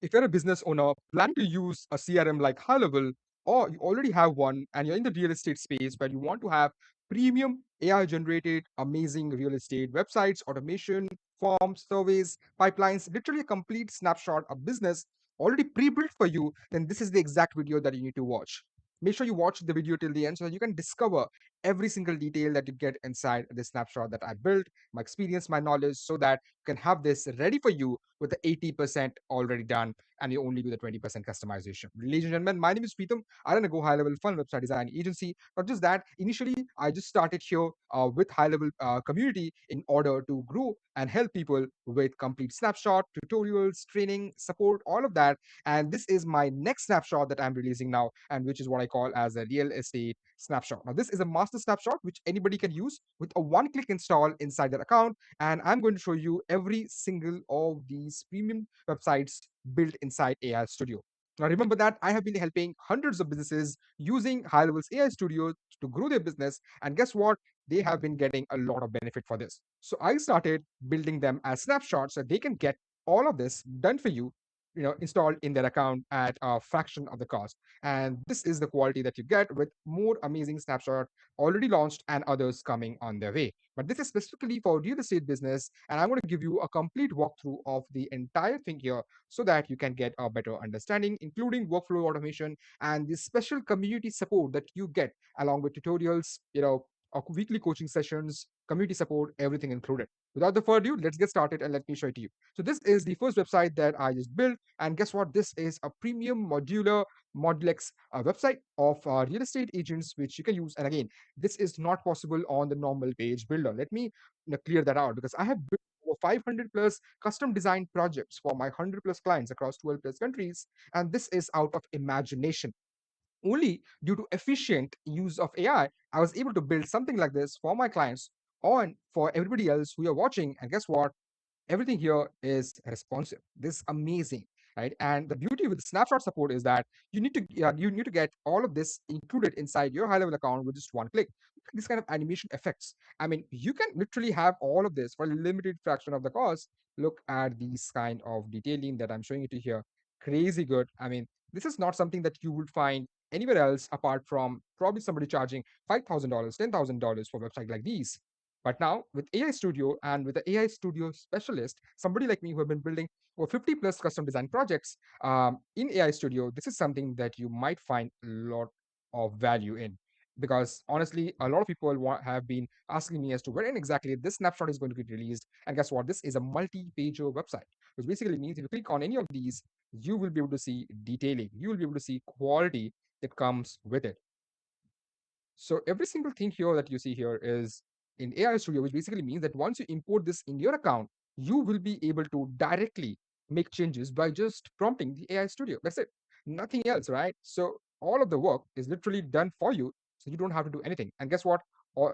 If you're a business owner planning to use a CRM like HighLevel, or you already have one and you're in the real estate space where you want to have premium AI generated amazing real estate websites, automation, forms, surveys, pipelines, literally a complete snapshot of business already pre-built for you, then this is the exact video that you need to watch. Make sure you watch the video till the end so that you can discover every single detail that you get inside the snapshot that I built, my experience, my knowledge, so that you can have this ready for you with the 80% already done and you only do the 20% customization. Ladies and gentlemen, my name is Pritam. I run a Go High Level fun website design agency. Not just that, initially I just started here with High Level community in order to grow and help people with complete snapshot, tutorials, training, support, all of that. And this is my next snapshot that I'm releasing now, and which is what I call as a real estate snapshot. Now, this is a master snapshot which anybody can use with a one-click install inside their account, and I'm going to show you every single of these premium websites built inside AI Studio. Now, remember that I have been helping hundreds of businesses using High Levels AI Studio to grow their business. And guess what? They have been getting a lot of benefit for this. So I started building them as snapshots so they can get all of this done for you, installed in their account at a fraction of the cost. And this is the quality that you get with more amazing snapshot already launched and others coming on their way. But this is specifically for real estate business, and I'm going to give you a complete walkthrough of the entire thing here so that you can get a better understanding, including workflow automation and the special community support that you get along with tutorials, weekly coaching sessions, community support, everything included. Without the further ado, let's get started and let me show it to you. So this is the first website that I just built, and guess what? This is a premium modular Modulex website of real estate agents which you can use. And again, this is not possible on the normal page builder. Let me clear that out because I have built over 500 plus custom designed projects for my 100 plus clients across 12 plus countries, and this is out of imagination. Only due to efficient use of AI, I was able to build something like this for my clients and for everybody else who are watching. And guess what? Everything here is responsive. This is amazing, right? And the beauty with snapshot support is that you need to get all of this included inside your high level account with just one click. This kind of animation effects, I mean, you can literally have all of this for a limited fraction of the cost. Look at these kind of detailing that I'm showing you to here. Crazy good. I mean, this is not something that you would find anywhere else apart from probably somebody charging $5,000, $10,000 for a website like these. But now with AI Studio and with the AI Studio specialist, somebody like me who have been building over 50 plus custom design projects in AI Studio, this is something that you might find a lot of value in. Because honestly, a lot of people have been asking me as to when exactly this snapshot is going to get released. And guess what? This is a multi-pager website, which basically means if you click on any of these, you will be able to see detailing, you will be able to see quality that comes with it. So every single thing here that you see here is in AI Studio, which basically means that once you import this in your account, you will be able to directly make changes by just prompting the AI Studio. That's it. Nothing else, right? So all of the work is literally done for you. So you don't have to do anything. And guess what?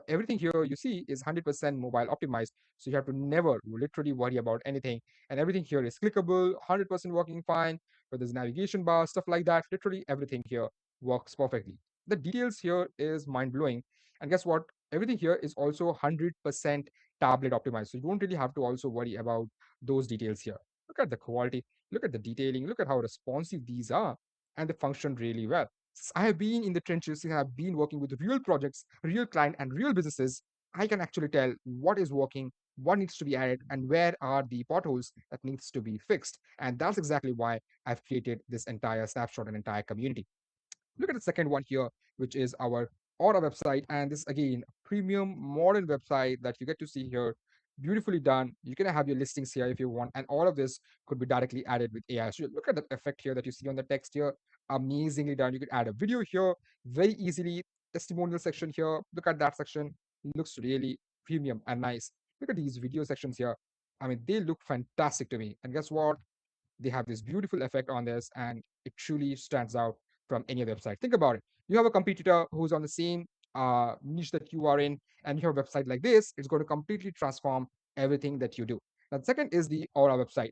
Everything here you see is 100% mobile optimized. So you have to never literally worry about anything. And everything here is clickable, 100% working fine. Whether there's navigation bar, stuff like that, literally everything here works perfectly. The details here is mind blowing. And guess what? Everything here is also 100% tablet optimized. So you don't really have to also worry about those details here. Look at the quality, look at the detailing, look at how responsive these are, and they function really well. Since I have been in the trenches, since I have been working with real projects, real client, and real businesses, I can actually tell what is working, what needs to be added, and where are the potholes that needs to be fixed. And that's exactly why I've created this entire snapshot and entire community. Look at the second one here, which is our Aura website. And this again, premium modern website that you get to see here. Beautifully done. You can have your listings here if you want, and all of this could be directly added with AI. So look at the effect here that you see on the text here. Amazingly done. You could add a video here very easily. Testimonial section here. Look at that section. Looks really premium and nice. Look at these video sections here. I mean, they look fantastic to me. And guess what? They have this beautiful effect on this, and it truly stands out from any other website. Think about it. You have a competitor who's on the same niche that you are in, and you have a website like this. It's going to completely transform everything that you do. Now, the second is the Aura website.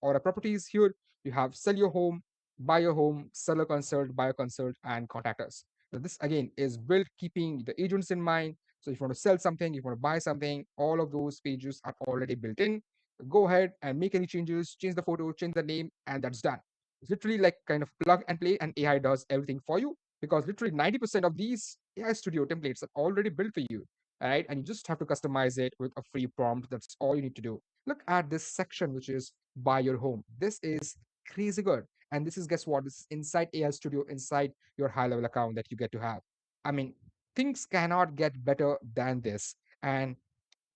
Aura properties here, you have sell your home, buy your home, seller consult, buyer consult, and contact us. Now, this again is built keeping the agents in mind. So if you want to sell something, if you want to buy something, all of those pages are already built in. Go ahead and make any changes, change the photo, change the name, and that's done. It's literally like kind of plug and play, and AI does everything for you, because literally 90% of these AI Studio templates are already built for you, right? And you just have to customize it with a free prompt. That's all you need to do. Look at this section, which is buy your home. This is crazy good. And this is, guess what? This is inside AI Studio, inside your HighLevel account that you get to have. I mean, things cannot get better than this. And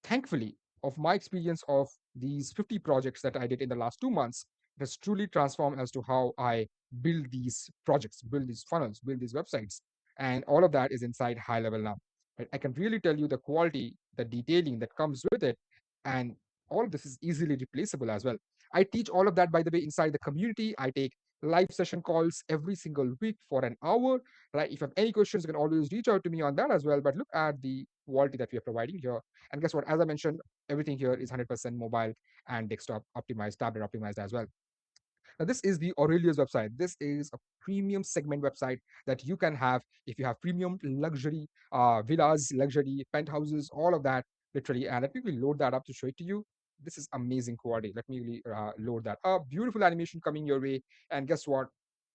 thankfully, of my experience of these 50 projects that I did in the last 2 months, it has truly transformed as to how I build these projects, build these funnels, build these websites. And all of that is inside HighLevel now. Right? I can really tell you the quality, the detailing that comes with it. And all of this is easily replaceable as well. I teach all of that, by the way, inside the community. I take live session calls every single week for an hour. Right? If you have any questions, you can always reach out to me on that as well. But look at the quality that we are providing here. And guess what? As I mentioned, everything here is 100% mobile and desktop optimized, tablet optimized as well. Now, this is the Aurelius website. This is a premium segment website that you can have if you have premium luxury villas, luxury penthouses, all of that, literally. And let me quickly load that up to show it to you. This is amazing quality. Let me really load that up. Beautiful animation coming your way. And guess what?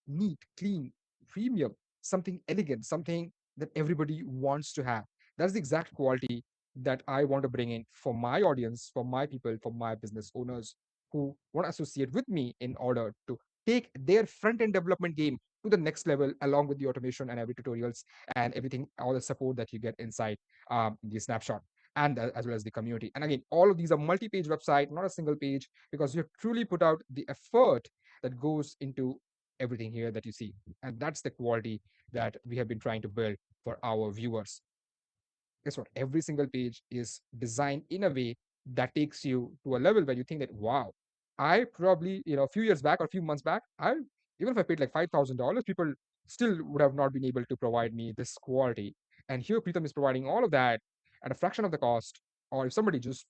Neat, clean, premium, something elegant, something that everybody wants to have. That's the exact quality that I want to bring in for my audience, for my people, for my business owners who want to associate with me in order to take their front end development game to the next level, along with the automation and every tutorials and everything, all the support that you get inside the snapshot, and as well as the community. And again, all of these are multi-page website, not a single page, because you have truly put out the effort that goes into everything here that you see. And that's the quality that we have been trying to build for our viewers. Guess what? Every single page is designed in a way that takes you to a level where you think that, wow, I probably, a few years back or a few months back, even if I paid like $5,000, people still would have not been able to provide me this quality. And here Pritam is providing all of that at a fraction of the cost. Or if somebody just,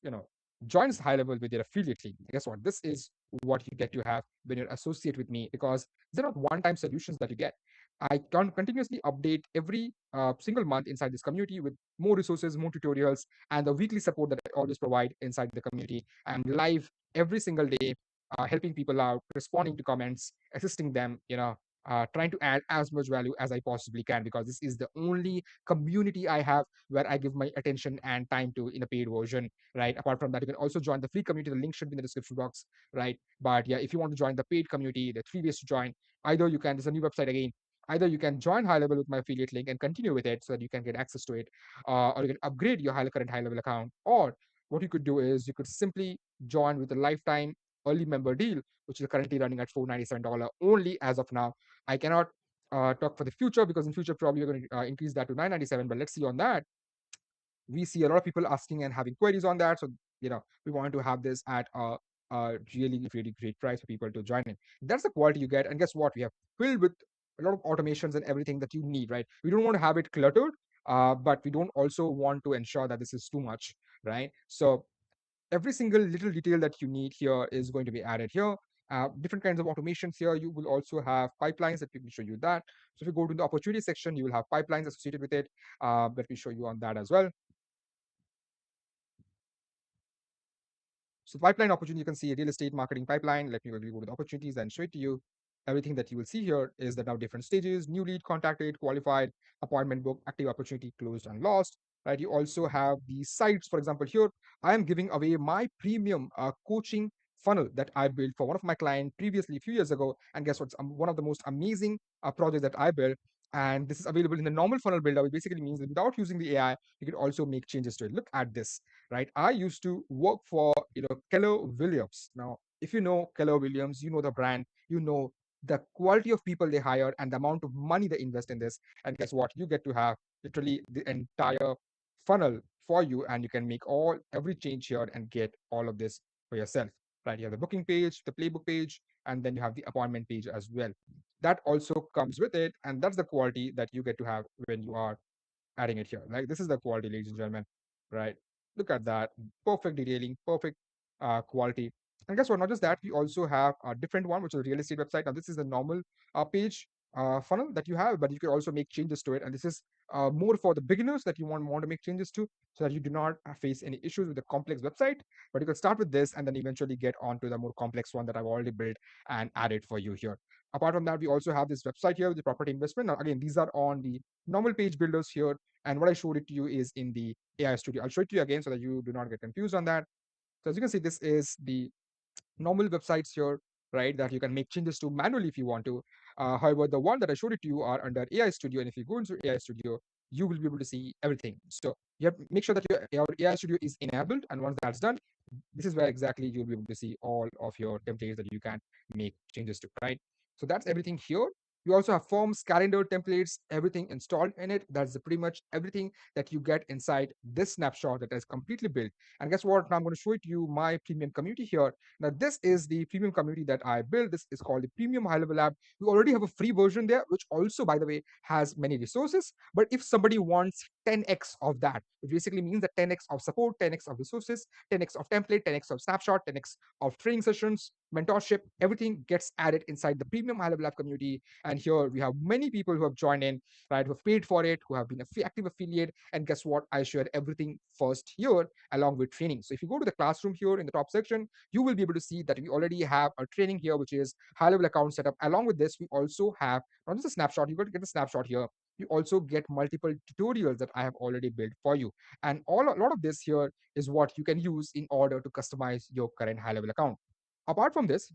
joins HighLevel with their affiliate link, guess what? This is what you get to have when you associate with me, because they're not one-time solutions that you get. I can continuously update every single month inside this community with more resources, more tutorials, and the weekly support that I always provide inside the community. I'm live every single day, helping people out, responding to comments, assisting them, trying to add as much value as I possibly can, because this is the only community I have where I give my attention and time to in a paid version, right? Apart from that, you can also join the free community. The link should be in the description box, right? But yeah, if you want to join the paid community, there are three ways to join. Either you can, there's a new website again, either you can join HighLevel with my affiliate link and continue with it so that you can get access to it, or you can upgrade your current HighLevel account. Or what you could do is you could simply join with a lifetime early member deal, which is currently running at $497 only as of now. I cannot talk for the future, because in future probably we're going to increase that to $997. But let's see on that. We see a lot of people asking and having queries on that. So, we want to have this at a really, really great price for people to join in. That's the quality you get. And guess what? We have filled with a lot of automations and everything that you need, right? We don't want to have it cluttered, but we don't also want to ensure that this is too much, right? So every single little detail that you need here is going to be added here. Different kinds of automations here. You will also have pipelines. That we will show you that. So if you go to the opportunity section, you will have pipelines associated with it. Let me show you on that as well. So pipeline opportunity, you can see a real estate marketing pipeline. Let me quickly go to the opportunities and show it to you. Everything that you will see here is the now different stages: new lead, contacted, qualified, appointment book, active opportunity, closed and lost. Right. You also have the sites. For example, here I am giving away my premium coaching funnel that I built for one of my clients previously a few years ago. And guess what? It's one of the most amazing projects that I built. And this is available in the normal funnel builder, which basically means that without using the AI, you can also make changes to it. Look at this, right? I used to work for, Keller Williams. Now, if you know Keller Williams, you know the brand, you know the quality of people they hire and the amount of money they invest in this. And guess what? You get to have literally the entire funnel for you, and you can make every change here and get all of this for yourself. Right? You have the booking page, the playbook page, and then you have the appointment page as well. That also comes with it, and that's the quality that you get to have when you are adding it here. Like, this is the quality, ladies and gentlemen, right? Look at that. Perfect detailing, perfect quality. And guess what? Not just that, we also have a different one, which is a real estate website. Now, this is the normal page. funnel that you have, but you can also make changes to it. And this is more for the beginners that you want to make changes to, so that you do not face any issues with the complex website. But you can start with this and then eventually get onto the more complex one that I've already built and added for you here. Apart from that, we also have this website here with the property investment. Now, again, these are on the normal page builders here. And what I showed it to you is in the AI Studio. I'll show it to you again so that you do not get confused on that. So as you can see, this is the normal websites here, right, that you can make changes to manually if you want to. However, the one that I showed it to you are under AI Studio, and if you go into AI Studio, you will be able to see everything. So you have to make sure that your AI Studio is enabled, and once that's done, this is where exactly you'll be able to see all of your templates that you can make changes to, right? So that's everything here. You also have forms, calendar templates, everything installed in it. That's pretty much everything that you get inside this snapshot that is completely built. And guess what? Now I'm going to show it to you my premium community here. Now this is the premium community that I built. This is called the Premium High Level App. We already have a free version there, which also, by the way, has many resources. But if somebody wants 10x of that, which basically means that 10x of support, 10x of resources, 10x of template, 10x of snapshot, 10x of training sessions, mentorship, everything gets added inside the Premium High Level App community. And here we have many people who have joined in, right, who have paid for it, who have been a active affiliate. And guess what? I shared everything first here along with training. So if you go to the classroom here in the top section, you will be able to see that we already have a training here, which is high level account setup. Along with this, we also have not just a snapshot, you're going to get a snapshot here. You also get multiple tutorials that I have already built for you. And a lot of this here is what you can use in order to customize your current high level account. Apart from this,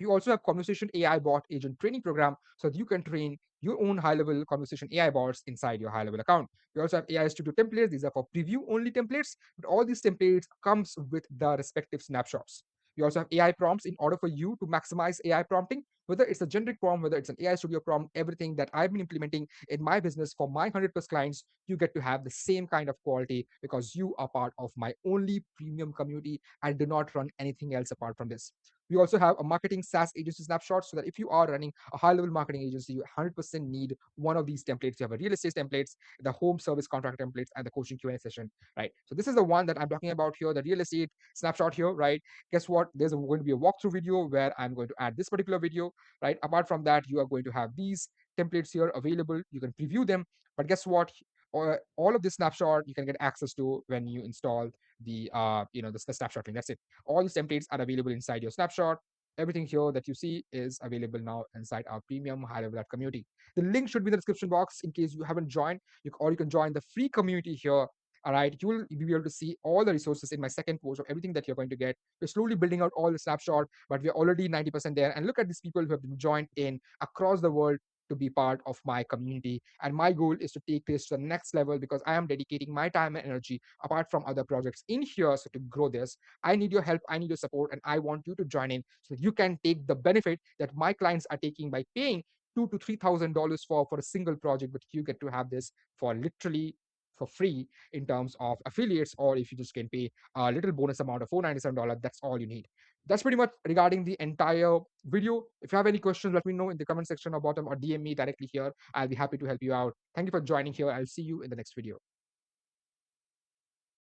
you also have conversation AI bot agent training program so that you can train your own high level conversation AI bots inside your high level account. We also have AI Studio templates. These are for preview only templates, but all these templates comes with the respective snapshots. We also have AI prompts in order for you to maximize AI prompting, whether it's a generic prompt, whether it's an AI Studio prompt, everything that I've been implementing in my business for my 100 plus clients, you get to have the same kind of quality because you are part of my only premium community and do not run anything else apart from this. We also have a marketing SaaS agency snapshot so that if you are running a high level marketing agency, you 100% need one of these templates. You have a real estate templates, the home service contract templates, and the coaching Q&A session, right? So this is the one that I'm talking about here, the real estate snapshot here, right? Guess what? There's going to be a walkthrough video where I'm going to add this particular video, right? Apart from that, you are going to have these templates here available. You can preview them, but guess what? All of this snapshot you can get access to when you install the the snapshot link. That's it. All these templates are available inside your snapshot. Everything here that you see is available now inside our premium high level app community. The link should be in the description box in case you haven't joined. Or you can join the free community here. All right, you will be able to see all the resources in my second post of everything that you're going to get. We're slowly building out all the snapshot, but we're already 90% there. And look at these people who have been joined in across the world to be part of my community. And my goal is to take this to the next level because I am dedicating my time and energy apart from other projects in here. So to grow this, I need your help, I need your support, and I want you to join in so that you can take the benefit that my clients are taking by paying $2,000 to $3,000 for a single project, but you get to have this for literally for free in terms of affiliates, or if you just can pay a little bonus amount of $497, that's all you need. That's pretty much regarding the entire video. If you have any questions, let me know in the comment section or bottom or DM me directly here. I'll be happy to help you out. Thank you for joining here. I'll see you in the next video.